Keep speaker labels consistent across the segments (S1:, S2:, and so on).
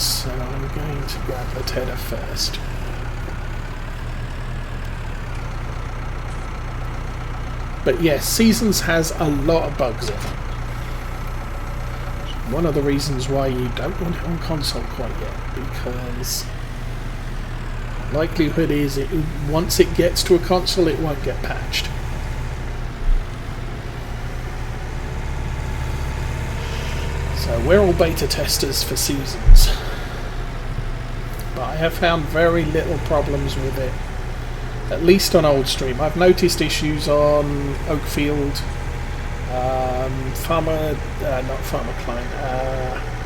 S1: So I'm going to grab the tether first. But yes, Seasons has a lot of bugs in it. One of the reasons why you don't want it on console quite yet, because the likelihood is once it gets to a console it won't get patched. So we're all beta testers for Seasons, but I have found very little problems with it, at least on Old Stream. I've noticed issues on Oakfield,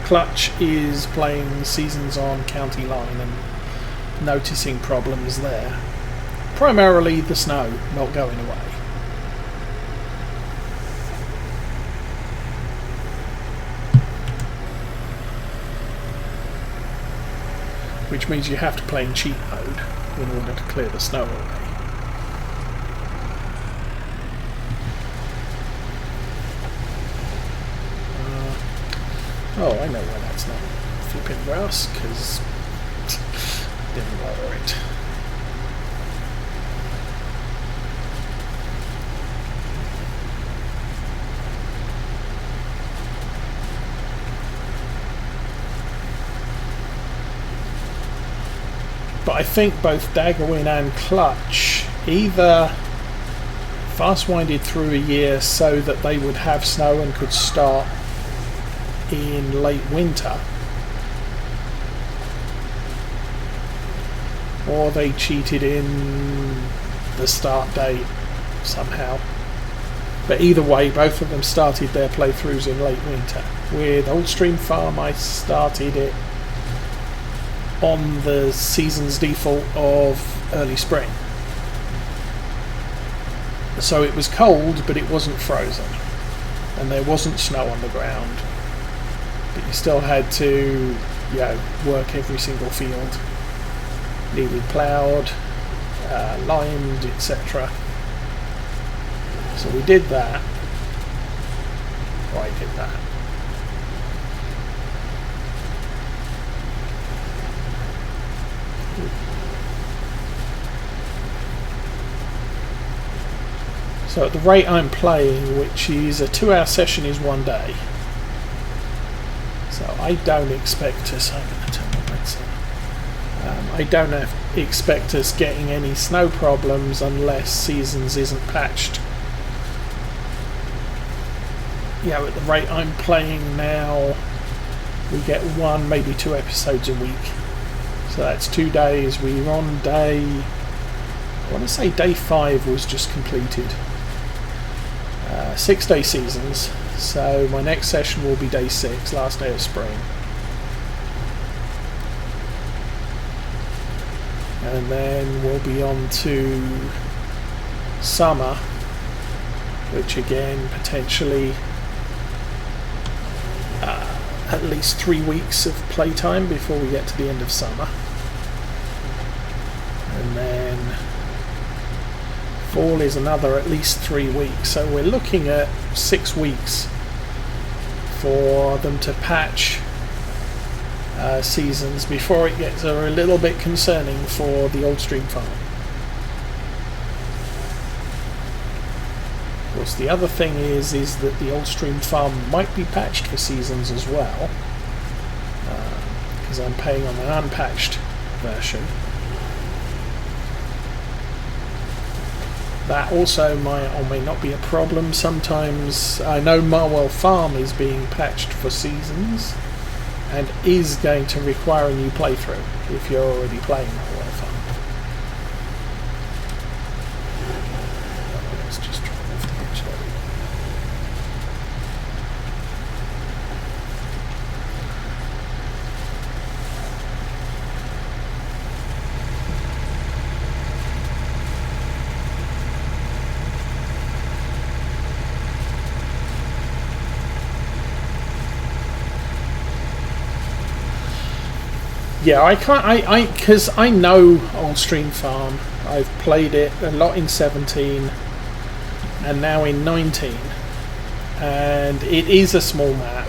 S1: Clutch is playing Seasons on County Line and noticing problems there. Primarily the snow not going away. Which means you have to play in cheat mode in order to clear the snow away. Oh, I know why that's not flipping grass, because didn't lower it. But I think both Daggerwin and Clutch either fast-winded through a year so that they would have snow and could start in late winter, or they cheated in the start date somehow. But either way, both of them started their playthroughs in late winter. With Old Stream Farm, I started it on the Seasons default of early spring. So it was cold, but it wasn't frozen, and there wasn't snow on the ground. But you still had to, work every single field. Needed ploughed, limed, etc. So we did that. I did that. So at the rate I'm playing, which is a 2-hour session, is 1 day. So I don't expect us. I'm going to turn my lights on. I don't expect us getting any snow problems unless Seasons isn't patched. At the rate I'm playing now, we get 1, maybe 2 episodes a week. So that's 2 days. We're on day, I want to say day 5 was just completed. 6-day Seasons. So my next session will be day 6, last day of spring. And then we'll be on to summer, which again potentially at least 3 weeks of playtime before we get to the end of summer. And then fall is another at least 3 weeks, so we're looking at 6 weeks for them to patch Seasons before it gets a little bit concerning for the Old Stream Farm. Of course, the other thing is that the Old Stream Farm might be patched for Seasons as well, because I'm paying on an unpatched version. That also might or may not be a problem. Sometimes I know Marwell Farm is being patched for Seasons and is going to require a new playthrough if you're already playing Marwell Farm. Let's just try and lift the edge there. Yeah, I can't, because I know Old Stream Farm. I've played it a lot in 17 and now in 19, and it is a small map,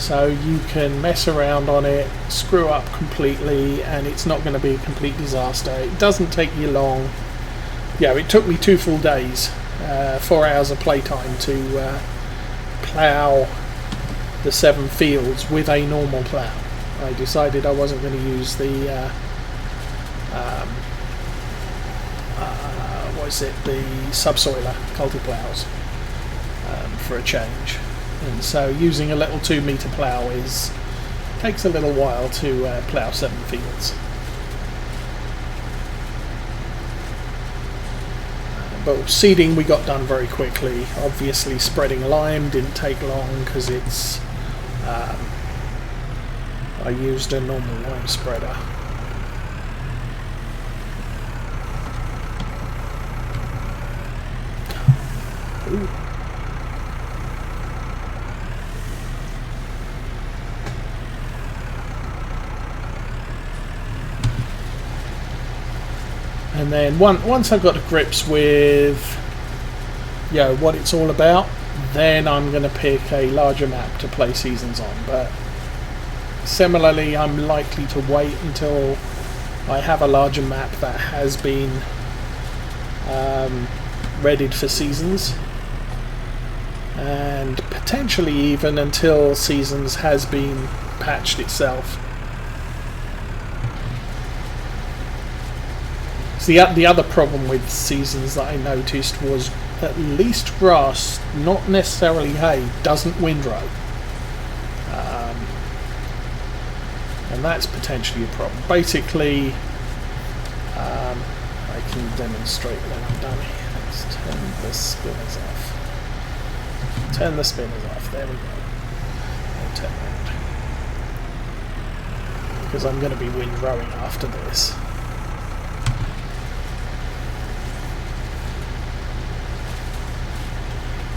S1: So you can mess around on it, screw up completely, and it's not going to be a complete disaster. It doesn't take you long. Yeah, it took me 2 full days, 4 hours of playtime to plough the 7 fields with a normal plough. I decided I wasn't going to use the the subsoiler culti-ploughs for a change, and so using a little 2-metre plough takes a little while to plough 7 fields. But seeding we got done very quickly. Obviously spreading lime didn't take long because it's I used a normal lime spreader. Ooh. And then once I've got to grips with what it's all about, then I'm going to pick a larger map to play seasons on. But similarly, I'm likely to wait until I have a larger map that has been readied for seasons, and potentially even until seasons has been patched itself. So the other problem with seasons that I noticed was at least grass, not necessarily hay, doesn't windrow, and that's potentially a problem. Basically, I can demonstrate when I'm done here. Let's turn the spinners off. Turn the spinners off. There we go. And turn around, because I'm going to be windrowing after this.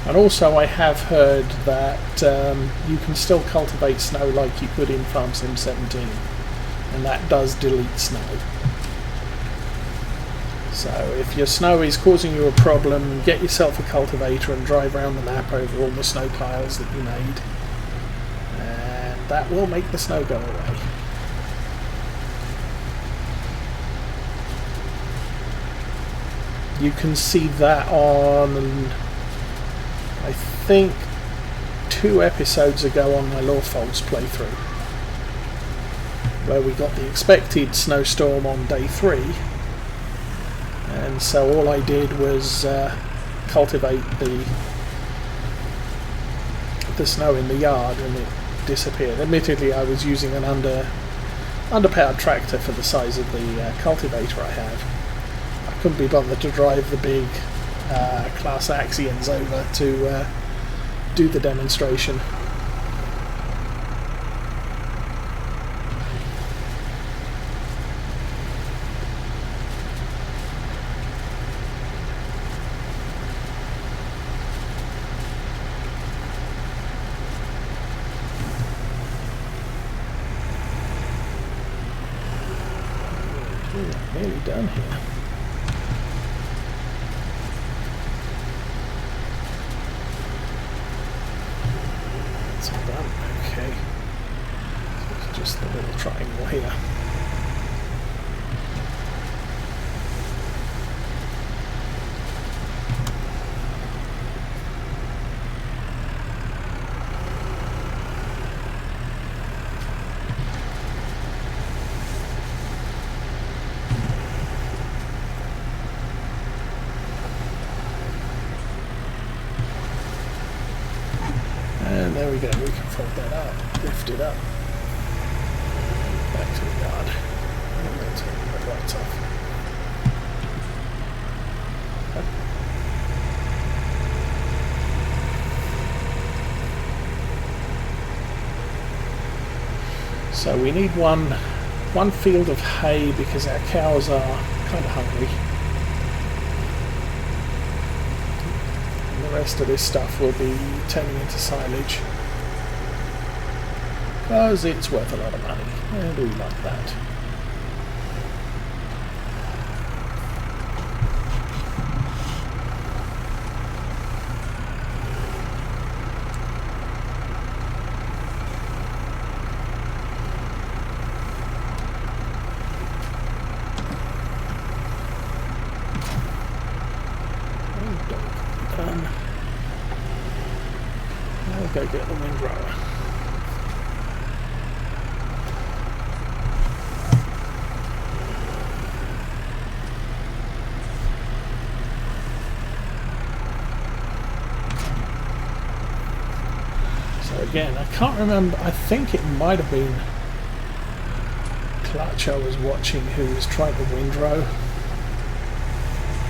S1: And also I have heard that you can still cultivate snow like you could in Farm Sim 17, and that does delete snow. So if your snow is causing you a problem, get yourself a cultivator and drive around the map over all the snow piles that you made, and that will make the snow go away. You can see that on, I think, 2 episodes ago on my Lawfolds playthrough, where we got the expected snowstorm on day 3, and so all I did was cultivate the snow in the yard, and it disappeared. Admittedly, I was using an underpowered tractor for the size of the cultivator I have. I couldn't be bothered to drive the big class Axions over to do the demonstration. Nearly done here. That's all done. Okay. So it's just the little triangle here. And there we go, we can fold that up, lift it up, back to the yard, and then turn the lights off. So we need one field of hay because our cows are kind of hungry. The rest of this stuff will be turning into silage because it's worth a lot of money, and we like that. go get the windrower. So again, I can't remember, I think it might have been Clutch I was watching who was trying to windrow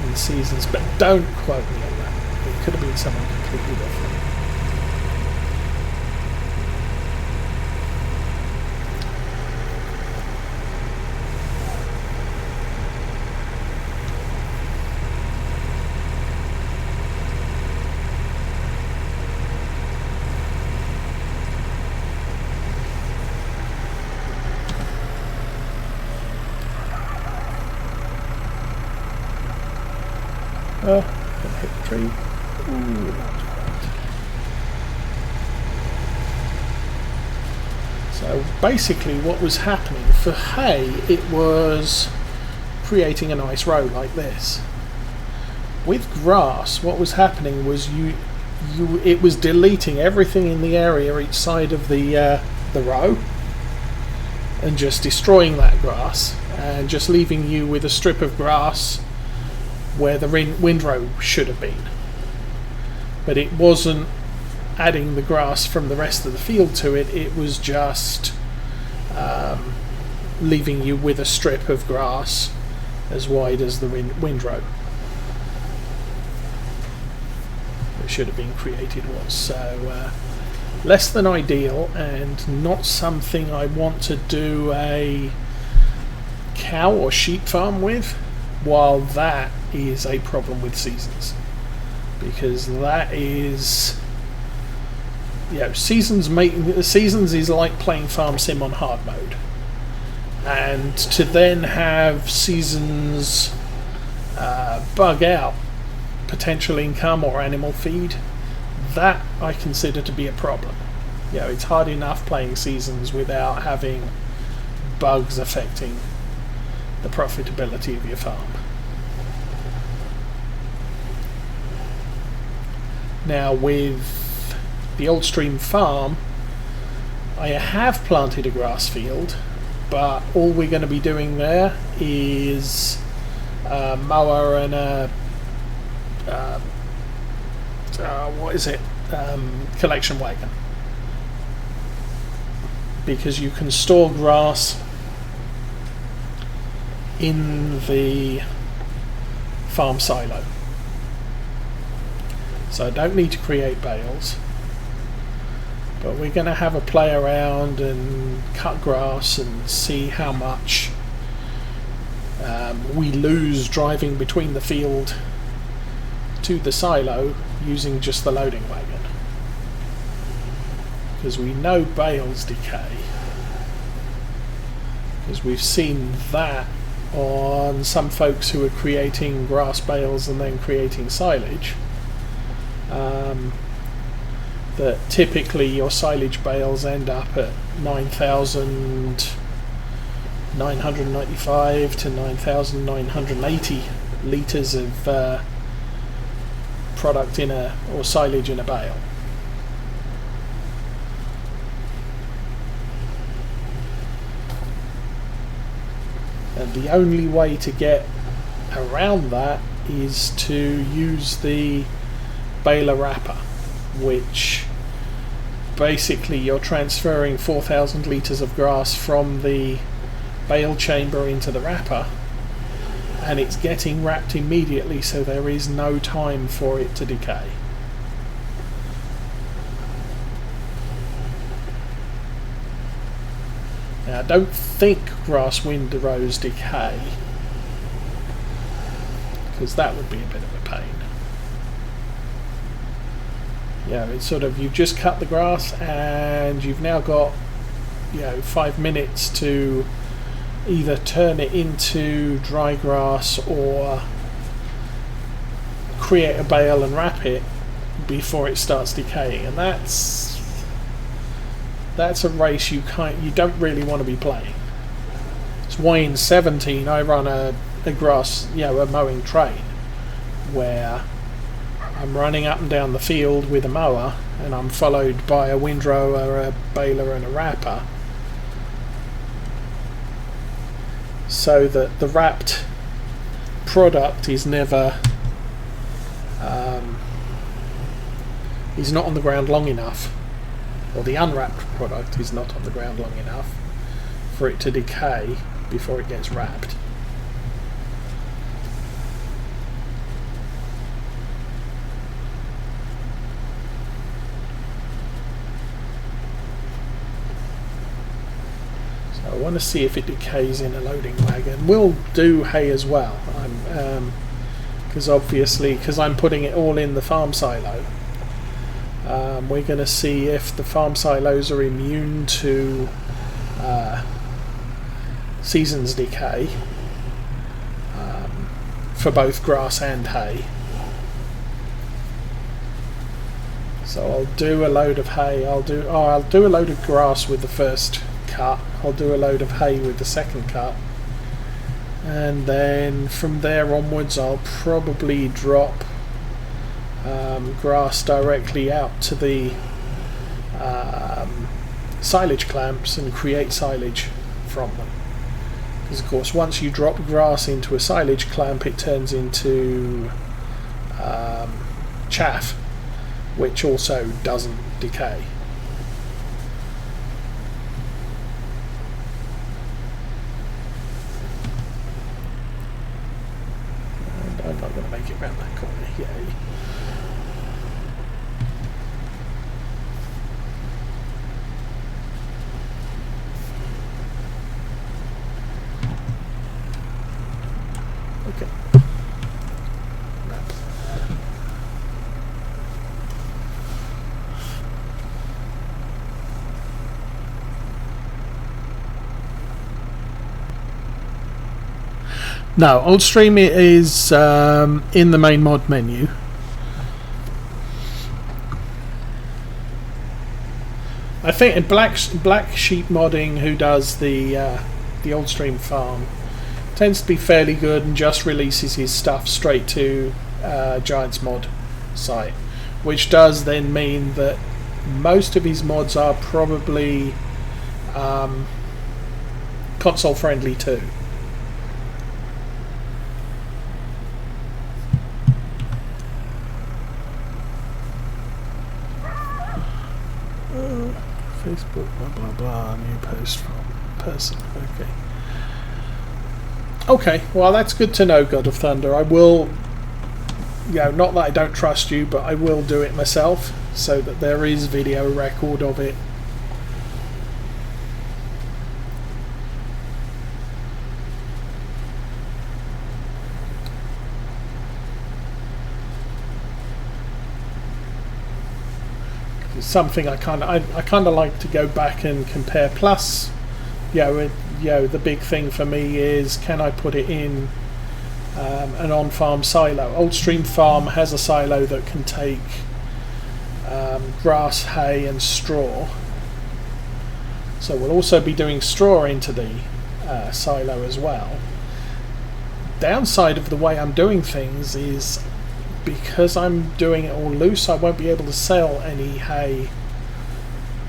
S1: in Seasons, but don't quote me on that. It could have been someone completely different. Gonna hit the tree. Ooh, that's right. So basically what was happening for hay, it was creating a nice row like this. With grass, what was happening was it was deleting everything in the area each side of the row and just destroying that grass and just leaving you with a strip of grass where the windrow should have been, but it wasn't adding the grass from the rest of the field to it. It was just leaving you with a strip of grass as wide as the windrow that should have been created was. So less than ideal and not something I want to do a cow or sheep farm with, while that is a problem with Seasons, because that is, Seasons is like playing Farm Sim on hard mode, and to then have Seasons bug out potential income or animal feed, that I consider to be a problem. It's hard enough playing Seasons without having bugs affecting the profitability of your farm. Now with the Old Stream farm, I have planted a grass field, but all we're going to be doing there is a mower and a collection wagon, because you can store grass in the farm silo, so I don't need to create bales. But we're going to have a play around and cut grass and see how much we lose driving between the field to the silo using just the loading wagon, because we know bales decay, because we've seen that on some folks who are creating grass bales and then creating silage. That typically your silage bales end up at 9,995 to 9,980 litres of product or silage in a bale. And the only way to get around that is to use the baler wrapper, which basically you're transferring 4,000 litres of grass from the bale chamber into the wrapper, and it's getting wrapped immediately, so there is no time for it to decay. Now I don't think grass windrows decay, because that would be a bit of a pain. It's sort of, you've just cut the grass and you've now got 5 minutes to either turn it into dry grass or create a bale and wrap it before it starts decaying, and that's a race you don't really want to be playing. It's why in 17 I run a grass, a mowing train, where I'm running up and down the field with a mower and I'm followed by a windrower, a baler and a wrapper, so that the wrapped product is never is not on the ground long enough, or the unwrapped product is not on the ground long enough for it to decay before it gets wrapped. So I want to see if it decays in a loading wagon. We'll do hay as well, because obviously, because I'm putting it all in the farm silo, we're going to see if the farm silos are immune to seasons decay for both grass and hay. So I'll do a load of hay. I'll do a load of grass with the first cut. I'll do a load of hay with the second cut, and then from there onwards I'll probably drop grass directly out to the silage clamps and create silage from them. Because of course once you drop grass into a silage clamp, it turns into chaff, which also doesn't decay. And I'm not going to make it round that corner, yay. Okay. No, Oldstream is in the main mod menu. I think Black Sheep Modding, who does the Oldstream farm, tends to be fairly good and just releases his stuff straight to Giants Mod site, which does then mean that most of his mods are probably console friendly too. Facebook, blah blah blah, new post from person. Okay, well that's good to know, God of Thunder. I will, not that I don't trust you, but I will do it myself so that there is video record of it. Something I kind of like to go back and compare. Plus, the big thing for me is, can I put it in an on-farm silo? Oldstream Farm has a silo that can take grass, hay, and straw. So we'll also be doing straw into the silo as well. Downside of the way I'm doing things is, because I'm doing it all loose, I won't be able to sell any hay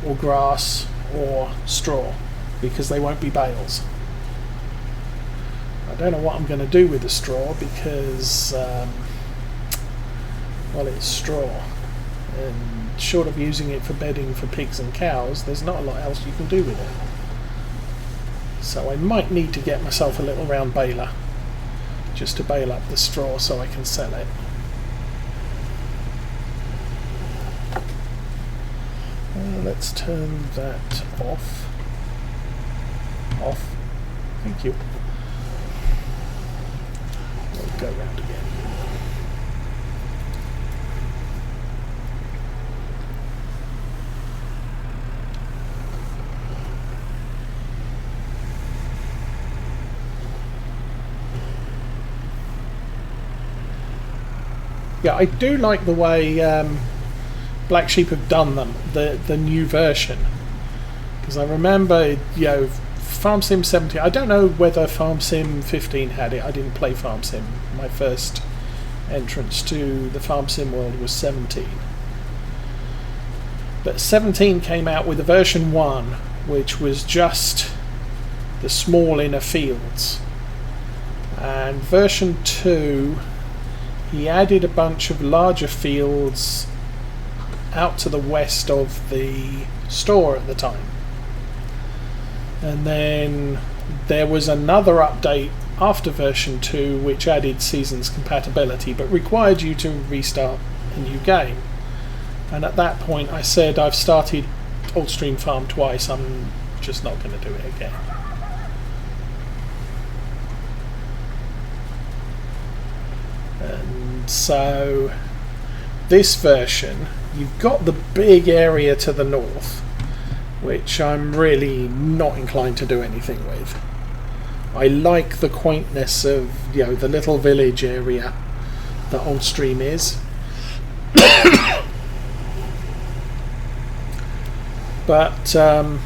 S1: or grass or straw because they won't be bales. I don't know what I'm going to do with the straw because, it's straw, and short of using it for bedding for pigs and cows, there's not a lot else you can do with it. So I might need to get myself a little round baler just to bale up the straw so I can sell it. Let's turn that off. Thank you. We'll go round again. Yeah, I do like the way Black Sheep have done them, the new version, because I remember, Farm Sim 17. I don't know whether Farm Sim 15 had it. I didn't play Farm Sim. My first entrance to the Farm Sim world was 17. But 17 came out with a version 1, which was just the small inner fields. And version 2, he added a bunch of larger fields out to the west of the store at the time. And then there was another update after version 2 which added seasons compatibility but required you to restart a new game. And at that point I said, I've started Oldstream Farm twice, I'm just not going to do it again. And so this version, you've got the big area to the north, which I'm really not inclined to do anything with. I like the quaintness of, you know, the little village area that Oldstream is. But I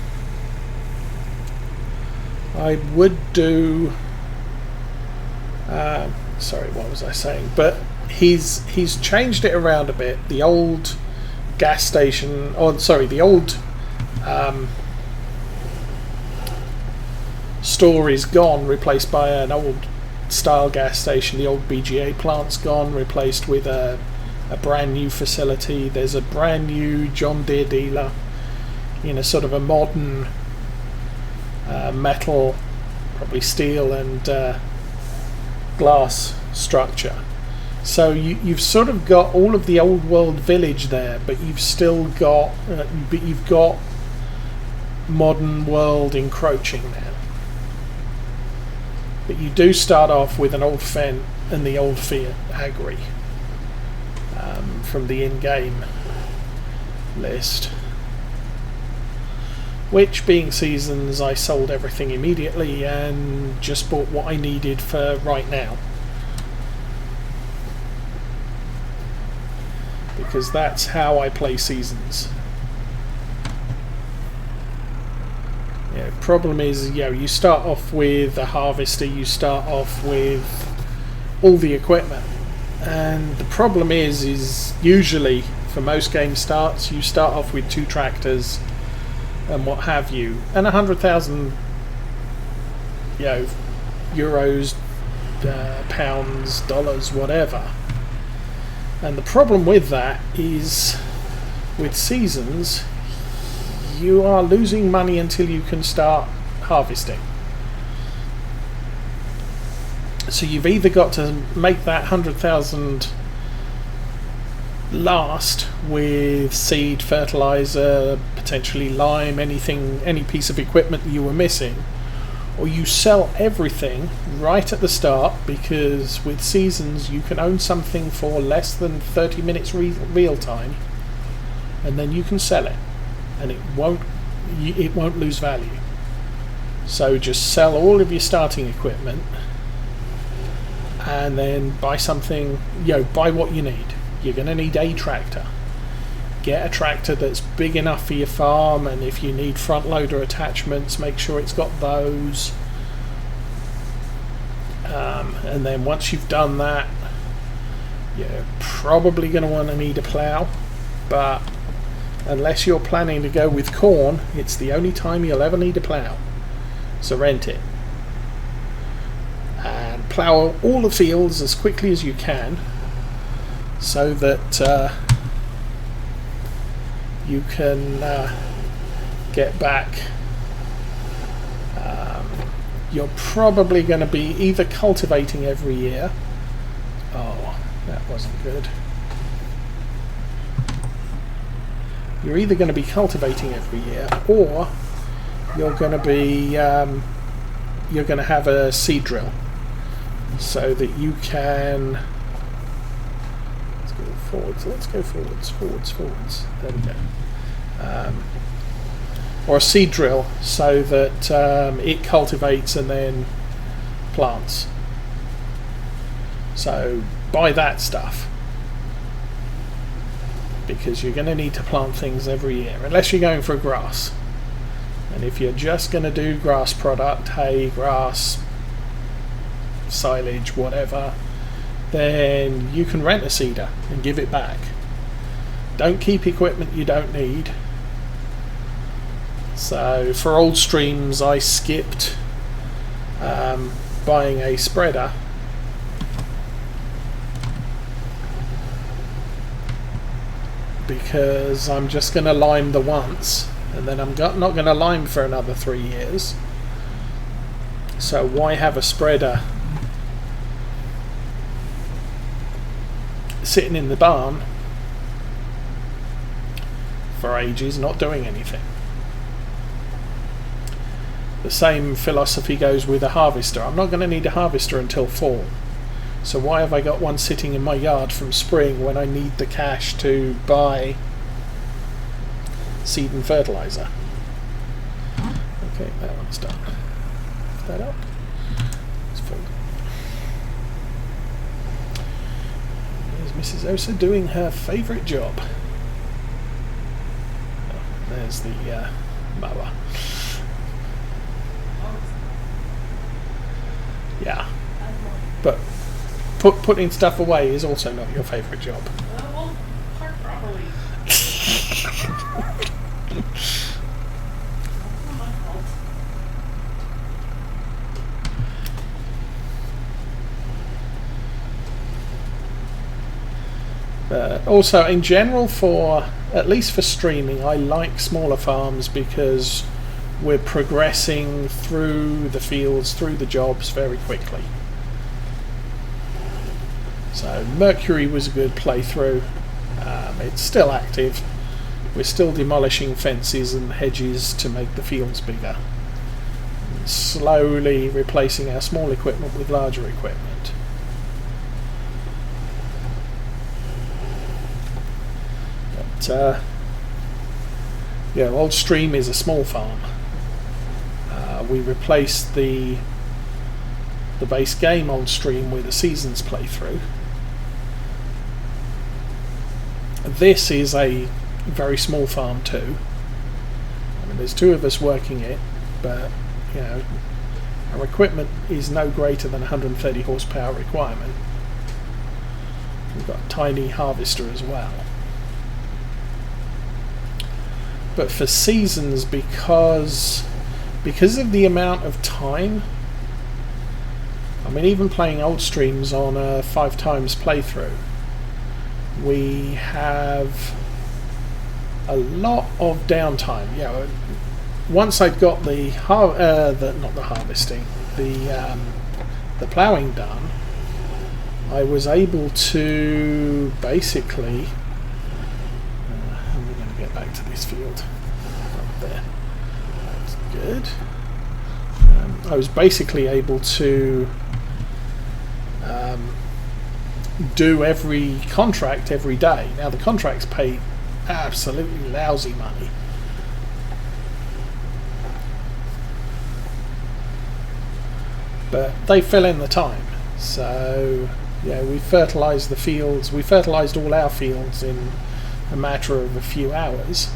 S1: would do sorry, what was I saying? But he's changed it around a bit. The old gas station, the old store is gone, replaced by an old style gas station. The old BGA plant's gone, replaced with a brand new facility. There's a brand new John Deere dealer in a sort of a modern metal, probably steel and glass structure. So you've sort of got all of the old world village there, but you've still got modern world encroaching now. But you do start off with an old Fendt and the old Fiat Agri from the in-game list. Which, being seasons, I sold everything immediately and just bought what I needed for right now. Because that's how I play seasons. Yeah, problem is, you start off with a harvester, you start off with all the equipment. And the problem is usually, for most game starts, you start off with 2 tractors and what have you, and 100,000 euros, pounds, dollars, whatever. And the problem with that is, with seasons, you are losing money until you can start harvesting. So you've either got to make that 100,000 last with seed, fertilizer, potentially lime, any piece of equipment that you were missing, or you sell everything right at the start, because with seasons you can own something for less than 30 minutes real time, and then you can sell it and it won't lose value. So just sell all of your starting equipment and then buy something, buy what you need. You're going to need a tractor. Get a tractor that's big enough for your farm, and if you need front loader attachments, make sure it's got those. And then once you've done that, you're probably going to want to need a plough, but unless you're planning to go with corn, it's the only time you'll ever need a plough. So rent it. And plough all the fields as quickly as you can, so that you can get back. You're probably going to be either cultivating every year. Oh, that wasn't good. You're either going to be cultivating every year, or you're going to be you're going to have a seed drill, so that you can. Let's go forwards. There we go. Or a seed drill, so that it cultivates and then plants. So buy that stuff, because you're going to need to plant things every year, unless you're going for grass. And if you're just going to do grass product, hay, grass, silage, whatever, then you can rent a seeder and give it back. Don't keep equipment you don't need, So for old streams I skipped buying a spreader because I'm just going to lime the once and then I'm not going to lime for another 3 years. So why have a spreader sitting in the barn for ages not doing anything? The same philosophy goes with a harvester. I'm not going to need a harvester until fall. So why have I got one sitting in my yard from spring when I need the cash to buy seed and fertilizer? Okay, that one's done. Lift that up. Let's fold it. There's Mrs. Oseh doing her favourite job. Oh, there's the mower. Yeah, but putting stuff away is also not your favourite job.
S2: Well, park properly.
S1: Also, in general, at least for streaming, I like smaller farms because we're progressing through the fields, through the jobs very quickly. So Mercury was a good playthrough. It's still active. We're still demolishing fences and hedges to make the fields bigger. And slowly replacing our small equipment with larger equipment. But yeah, Old Stream is a small farm. We replaced the base game Old Stream with a Seasons playthrough. This is a very small farm too. I mean, there's 2 of us working it, but you know, our equipment is no greater than 130 horsepower requirement. We've got a tiny harvester as well. But for Seasons, because of the amount of time, I mean, even playing old streams on a 5 times playthrough, we have a lot of downtime. Yeah, once I'd got the ploughing done, I was able to basically. We're going to get back to this field up there. That's good. I was basically able to do every contract every day. Now the contracts pay absolutely lousy money, but they fill in the time. So yeah, we fertilised the fields. We fertilised all our fields in a matter of a few hours,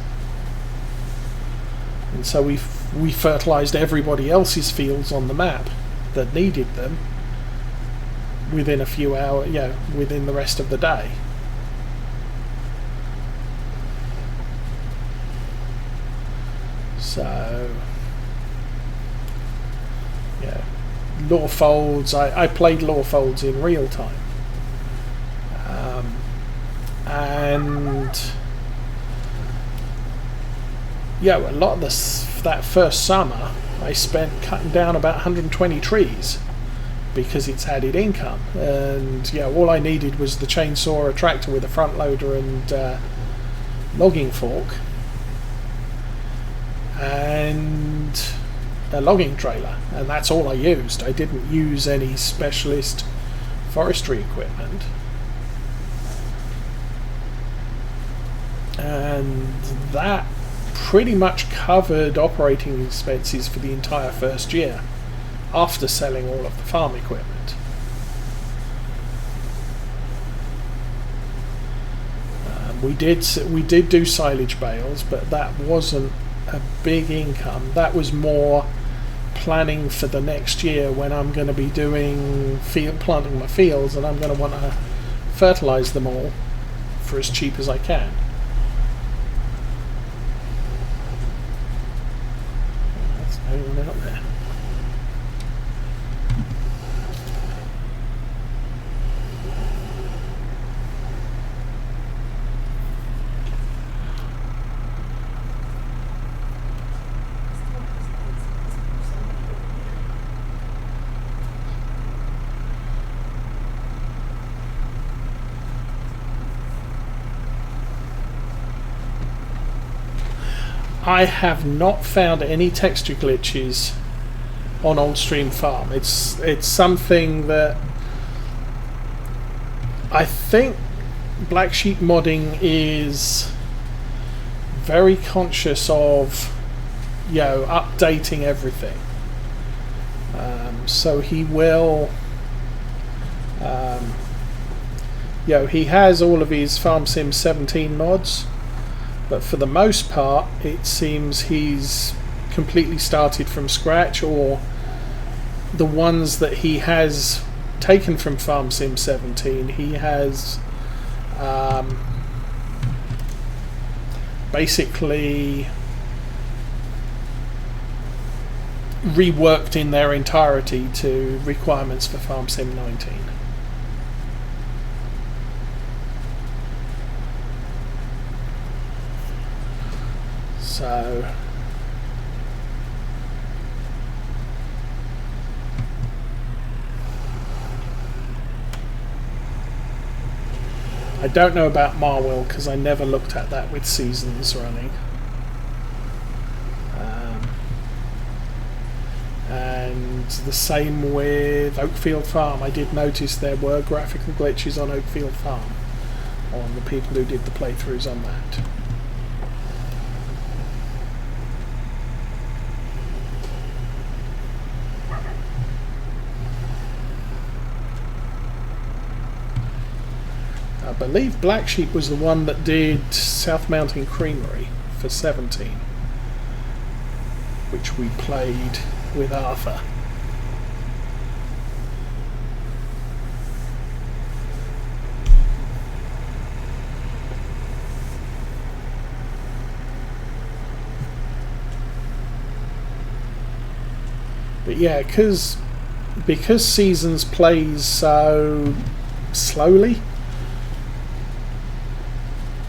S1: and so we fertilised everybody else's fields on the map that needed them within a few hours, within the rest of the day. So, yeah, law folds. I played law folds in real time, and yeah, a lot of that first summer I spent cutting down about 120 trees because it's added income. And yeah, all I needed was the chainsaw, a tractor with a front loader and logging fork, and a logging trailer, and that's all I used. I didn't use any specialist forestry equipment, and that pretty much covered operating expenses for the entire first year after selling all of the farm equipment. We did do silage bales, but that wasn't a big income. That was more planning for the next year when I'm going to be doing planting my fields, and I'm going to want to fertilise them all for as cheap as I can. I have not found any texture glitches on Oldstream Farm. It's something that I think Black Sheep Modding is very conscious of, updating everything. So he will, he has all of his Farm Sim 17 mods, but for the most part it seems he's completely started from scratch, or the ones that he has taken from Farm Sim 17 he has basically reworked in their entirety to requirements for Farm Sim 19. So I don't know about Marwell because I never looked at that with seasons running. And the same with Oakfield Farm. I did notice there were graphical glitches on Oakfield Farm, on the people who did the playthroughs on that. I believe Black Sheep was the one that did South Mountain Creamery for 17, which we played with Arthur. But yeah, because Seasons plays so slowly,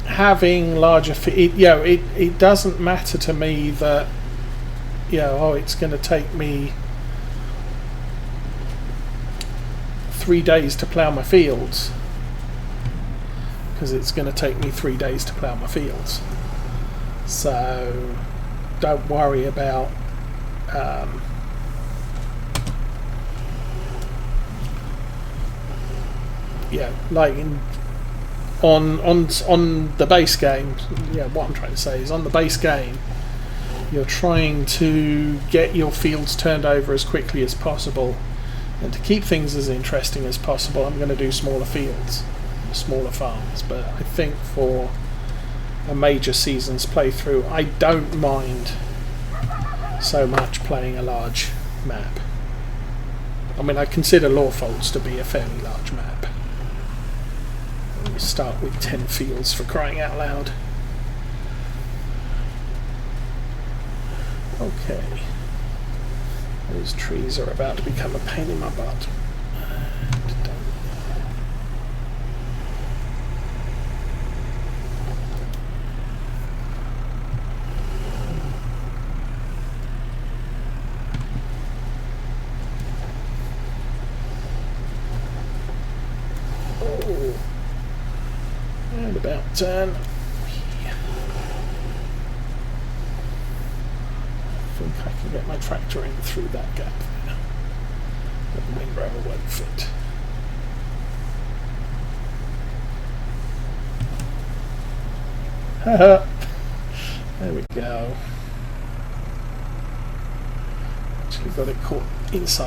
S1: having larger it doesn't matter to me that it's going to take me 3 days to plough my fields, because it's going to take me 3 days to plough my fields. So don't worry about like on the base game. What I'm trying to say is, on the base game you're trying to get your fields turned over as quickly as possible, and to keep things as interesting as possible I'm going to do smaller fields, smaller farms. But I think for a major Seasons playthrough I don't mind so much playing a large map. I mean, I consider Lawfolds to be a fairly large map. You start with 10 fields, for crying out loud. Okay. Those trees are about to become a pain in my butt. Oh. And about turn. I think I can get my tractor in through that gap there, but the windrower won't fit. Haha. There we go. Actually got it caught inside